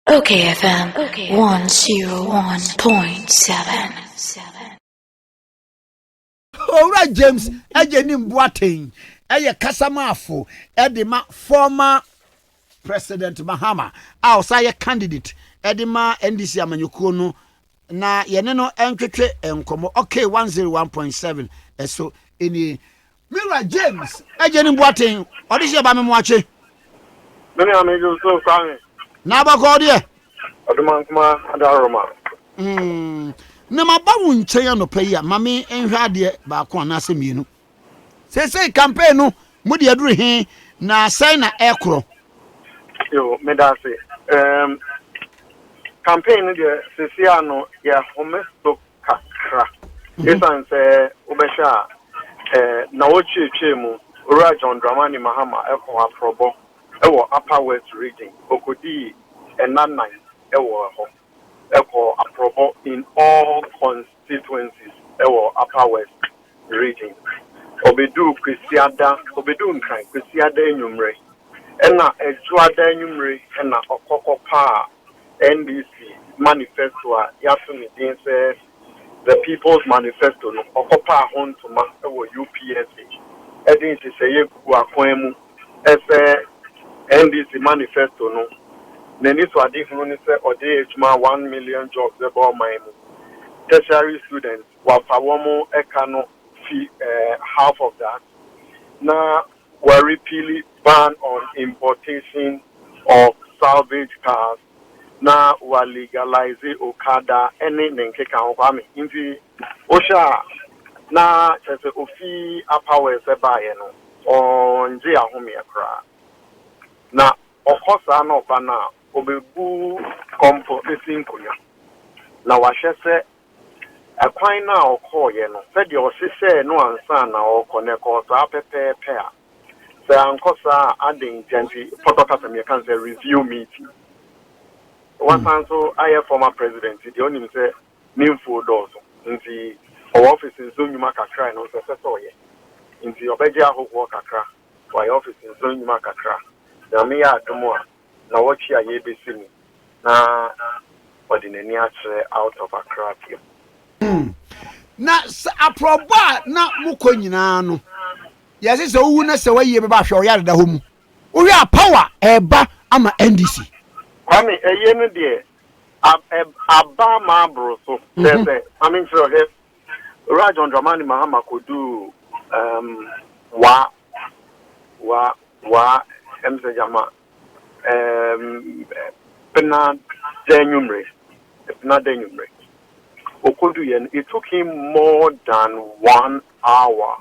Okay, FM. Okay. 101.7. Alright, James, Ejenim Boateng, Eye Kasamafo, Edima, former President Mahama, outside candidate, Edima NDC Amanyukono, na yeneno entwetwe enkomo. Okay, 101.7. So, any Mira James, Ejenim Boateng, audition ba me moache. Many amigos so crying. Na ba ko de? Oduman kuma adaroma. Na maba wo nkyɛn anɔpa yi a mame nhwɛ ade ba ko anase mienu sesei campaign no mu de aduru he na sai na ekro Yo, me da say. Campaign de sesia no ya homesto kakra. Esan se obesha na wochiche mu Ora John Dramani Mahama ekon aprobo ewo Upper West region okodi enanan ewo ho eko aprobo in all constituencies ewo Upper West region obedu kwesiada obedu nkran kwesiada enyumre ena ejuada enyumre ena okokopa NDC manifesto a yasumi din say the People's Manifesto no okopa hontoma ewo UPSA edin se say egu akwan mu efe NDC manifesto no neni so ade hunu ni say ode ejuma 1 million jobs ebo man mu tertiary students wafa womo eka no fi half of that na we repeal ban on importation of salvage cars na we legalize okada any nenkeka hokwame inti osha na chese ofi apawe se baye no onje ahome akra na okosa na obana obebu kompo esinkonya na wahwese akwan na okoye no se de osese no ansa na okone ko sa pepepe a se ankosa adin genti photocopy me can say review meeting one so I former president the only say meanful doors nti office nso nyuma kakra no se so ye nti obeje ahogwo kakra for office nso nyuma kakra na me ya adomo a na wochi aye besimi na ordinary atre out of Accra team na aproba na muko nyina no yesi se wu na se waye be ba hwe oyare da homu wo hwe power eba ama NDC kwame eye no de aba ma bro so say I mean sure he Rajon Dramani Mahama could do wa emsejama pena denyumre okodu yen it took him more than 1 hour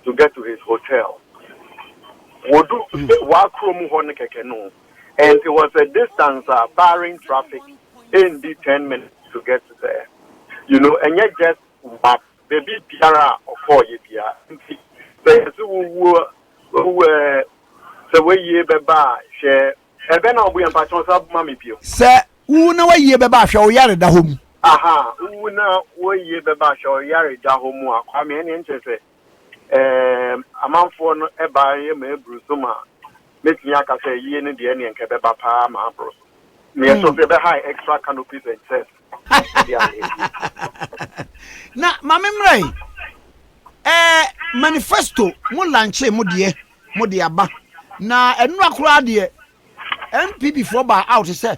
to get to his hotel wodu wa kromu ho ne keke no and it was a distance barring traffic in the 10 minutes to get there you know and yet just baby piara or ye bia so we ye beba share ebe na obu yampa chon sa mami pio se wu na waye be ba hwe oyare da homu aha wu na waye beba hwe oyare da homu akwa me ne nchese amanfo no eba ye ma ebru so ma metia ka say ye ne de ne nke beba pa ma abro me so be high extra canopies and chest na mamemrai manifesto mo lanche mo de aba na enu akura de MPP for ba out say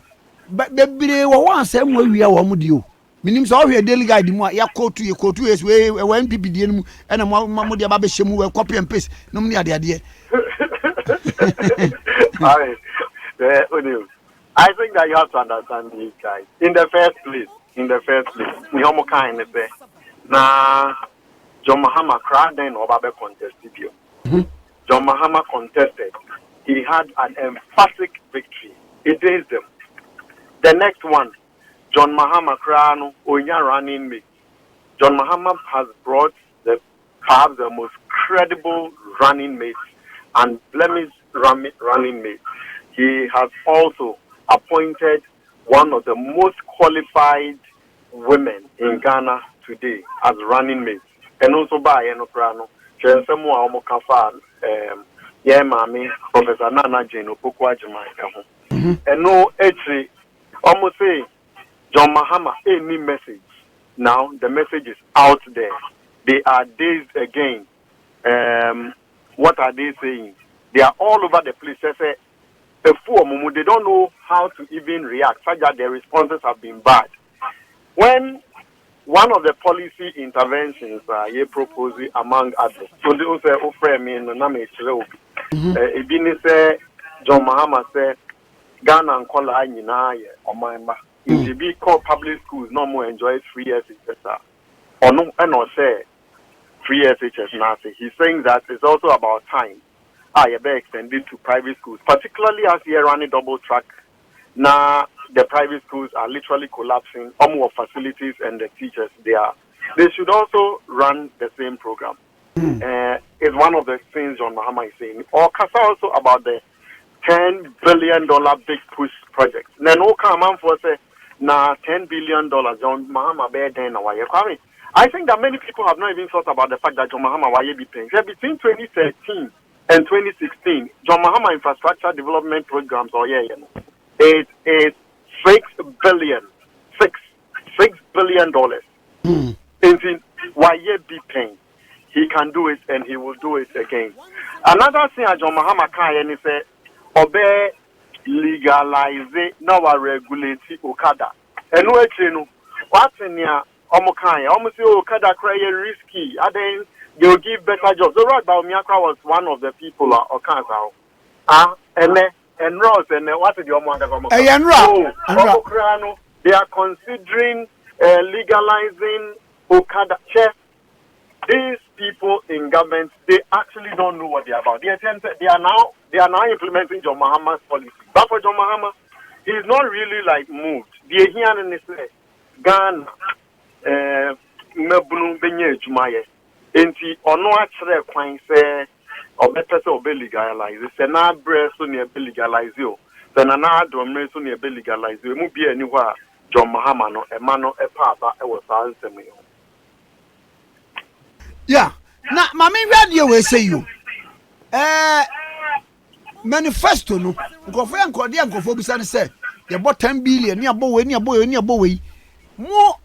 bebire wo wan say mo awia wo mo de o minim so hwe daily guide mu ya kotu yes we MPP de mu ena mo de aba be hyemu we copy and paste no mo ade I think that you have to understand these guys. In the first place, we homo kind say na John Mahama cried then Obabe contested you. John Mahama contested. He had an emphatic victory. It is them. The next one, John Mahama Krano Onya running mate. John Mahama has brought perhaps the most credible running mate and blemished running mate. He has also appointed one of the most qualified women in Ghana today as running mates. And also by Enoprano, Chensemo Amokafa, Mami, Professor Nana Jane Opokwa Jamaica. And no, actually, Almost say John Mahama any message. Now the message is out there. They are dazed again. What are they saying? They are all over the place. They say, they don't know how to even react, such that their responses have been bad. When one of the policy interventions you propose among others, so they also offer me in the name of John Mahama said, Ghana and Kola Nina or my if be called public schools no more enjoy free SHS or no and or say free SHS now. He's saying that it's also about time. I be extended to private schools, particularly as you're running double track. Now the private schools are literally collapsing. More facilities and the teachers they should also run the same program. It's one of the things John Mahama is saying. Or Kasa also about the $10 billion big push project. Then no come on for say na $10 billion John Mahama bear then I think that many people have not even thought about the fact that John Mahama why be paying. Between 2013 and 2016, John Mahama infrastructure development programs it is $6 billion. $6 billion. In why be paying. He can do it and he will do it again. Another thing John Mahama can say obey legalize now regulate Okada. And what's in here? Almost say Okada cry risky. And then they'll give better jobs. So right now Miakwa was one of the people or cancer. And Ross and what did your mother come? They are considering legalizing Okada. Chef, these people in government, they actually don't know what they are about. They are now implementing John Mahama's policy. But for John Mahama, he's not really like moved. They here in this Ghana, Mebunu Benye Jumaye, Enti ono actually kwan say or better say obe legalize. Say na bre so ne be legalize o. Say na adom so ne be legalize. Mu bi ani hɔ a John Mahama no e ma no e pa aba e wo saa nsɛm yi. Yeah. Na mama radio we say you. Manifesto no. Nkofo ya nkofo bisa ne say ye bɔ 10 billion ni abo we. Mo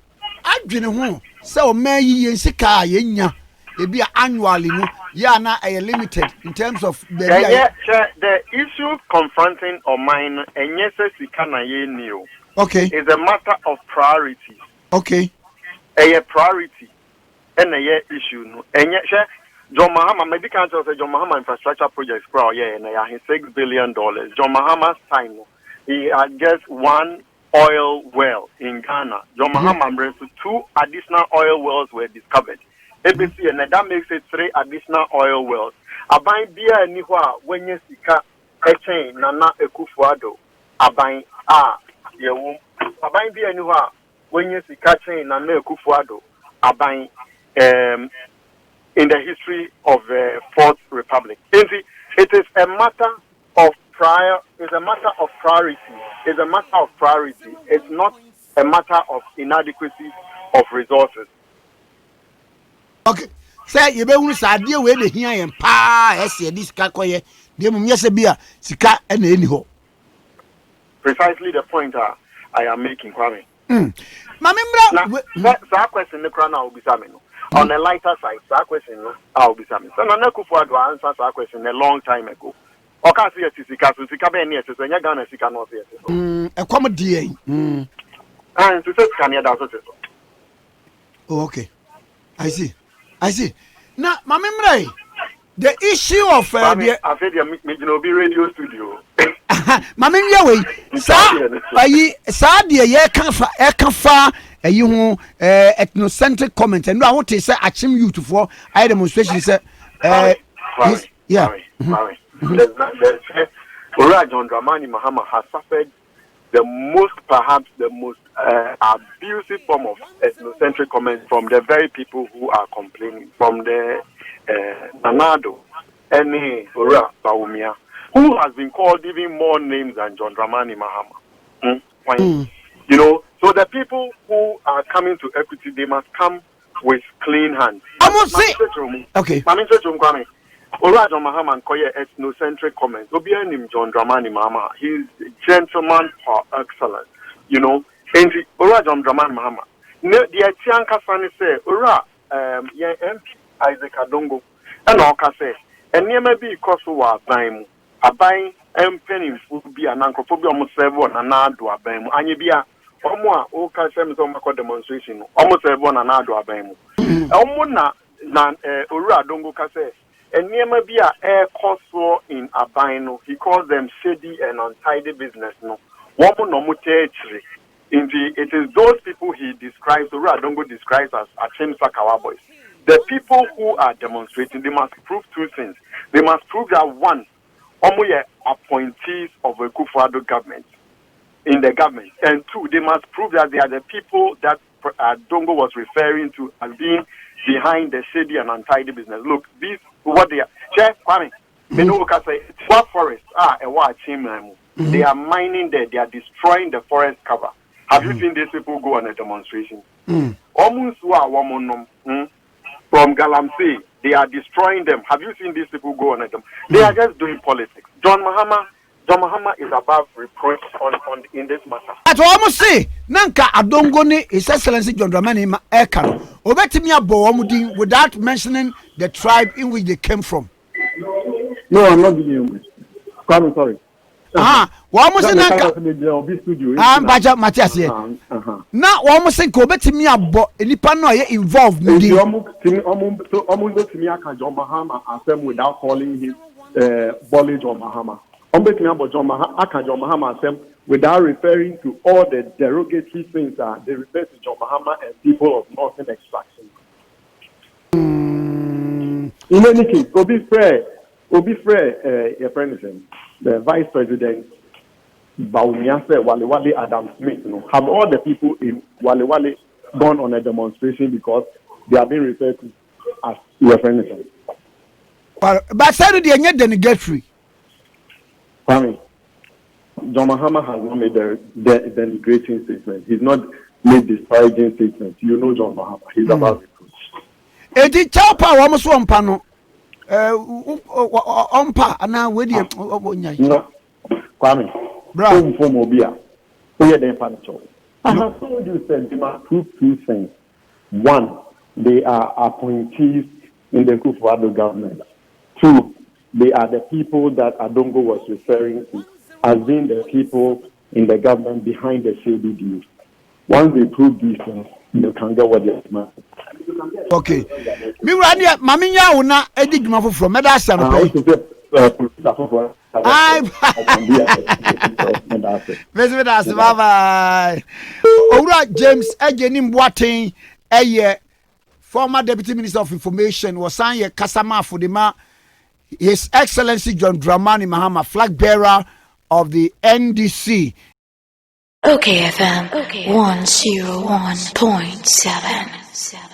adwene ho say o ma yi yen sika a yenya ebi annually no ya na limited in terms of the issue confronting or mine enye say sika na ye ni o. Okay. It's a matter of priority. Okay. A priority and a issue no. Enye John Mahama medical say John Mahama infrastructure projects for and $6 billion. John Mahama's time he had just one oil well in Ghana. John Mahama 2 additional oil wells were discovered. ABC and that makes it 3 additional oil wells. Aban bia ni ho a wenye sika echen Nana Akufo-Addo aban yewu. Aban bia ni ho a wenye sika chen Nana Akufo-Addo aban in the history of the Fourth Republic. It is a matter of priority. It's a matter of priority. It's not a matter of inadequacy of resources. Okay. Say you be unu sadie we de hia yen pa ese di sika koye de mum yese bia sika e na eni ho. Precisely the point I am making, Kwame. Mama mbra that question the crown will be me no. On a lighter side, that question I will be me. So na Akufo-Addo answer that question a long time ago. O ka see sika so sika be na ese so nya Ghana sika no so ese so. E kom die. And to say sika na da so so. Oh, okay. I see. Now, Mama Mrai, the issue of I said you be radio studio. Mama Mrai, sa de ye kan fa you hu ethnocentric comment and I want to say achim youth for I demonstration say yeah. John Dramani Mahama has suffered perhaps the most abusive form of ethnocentric comments from the very people who are complaining, from the Nanado, Ene, Ora, Baumia, who has been called even more names than John Dramani Mahama. You know, so the people who are coming to equity, they must come with clean hands. Okay. Ora John Mahama Koye ethnocentric comments. Obianim John Dramani Mahama. He's a gentleman par excellence. you know, and Ora John Dramani Mahama. The Tianka Sani say, Ora, MP Isaac Adongo, and Oka say, and near maybe Kosowa Baim, a buying penny would be an anthrophobia almost 7 and Nadu Abam, and you be a Oka Semizomako demonstration, almost 7 and Nadu Abam. Omuna Ora Dongo Kase, and near maybe a air Kosovo in Abino, he calls them shady and untidy business. No, woman no mutechri. Indeed, it is those people he describes, or Radongo describes as Achim Sakawa boys. The people who are demonstrating, they must prove 2 things. They must prove that 1, Omoye appointees of a Kufuor government in the government, and 2, they must prove that they are the people that Dongo was referring to as being behind the shady and untidy business. Look, these what they are. Chef Kwame, they know what say. What forest? A what They are mining there. They are destroying the forest cover. Have you seen these people go on a demonstration? Almost from Galamsey, they are destroying them. Have you seen these people go on a demonstration? They are just doing politics. John Mahama is above reproach in this matter. At almost say, Nanka Adongoni, His Excellency John Dramani Ekano, Obetimi Abo Omudin without mentioning the tribe in which they came from. No, I'm not giving you. I'm sorry. Almost in Baja Matias. Now, almost in Kobetimi Abo, Nipano involved. John Mahama without calling him Bolly John Mahama. John Mahama without referring to all the derogatory things that they refer to John Mahama and people of northern extraction. In any case, Obi Frey, your friend, the Vice President, Baumiase Wale Adam Smith, have all the people in Wale gone on a demonstration because they are being referred to as your friend. But Saturday, they get denigatory. John Mahama has not made the denigrating statement. He's not made disparaging statements. You know John Mahama. He's about reproach. Eti chapa almost one pano. Ompa ana wedi onya. No, Kwame. Bro. I have told you that they must prove 2 things. 1, they are appointees in the Kufuor government. 2, they are the people that Adongo was referring to as being the people in the government behind the shady deals. Once they prove these things, they can get what they want. Okay. Me rania maminya una edigma from Medasa no pay. Bye bye. Owura James Ejenim Boateng former Deputy Minister of Information was saying Kasama Fudima, His Excellency John Dramani Mahama, flag bearer of the NDC. Okay, FM 101.7.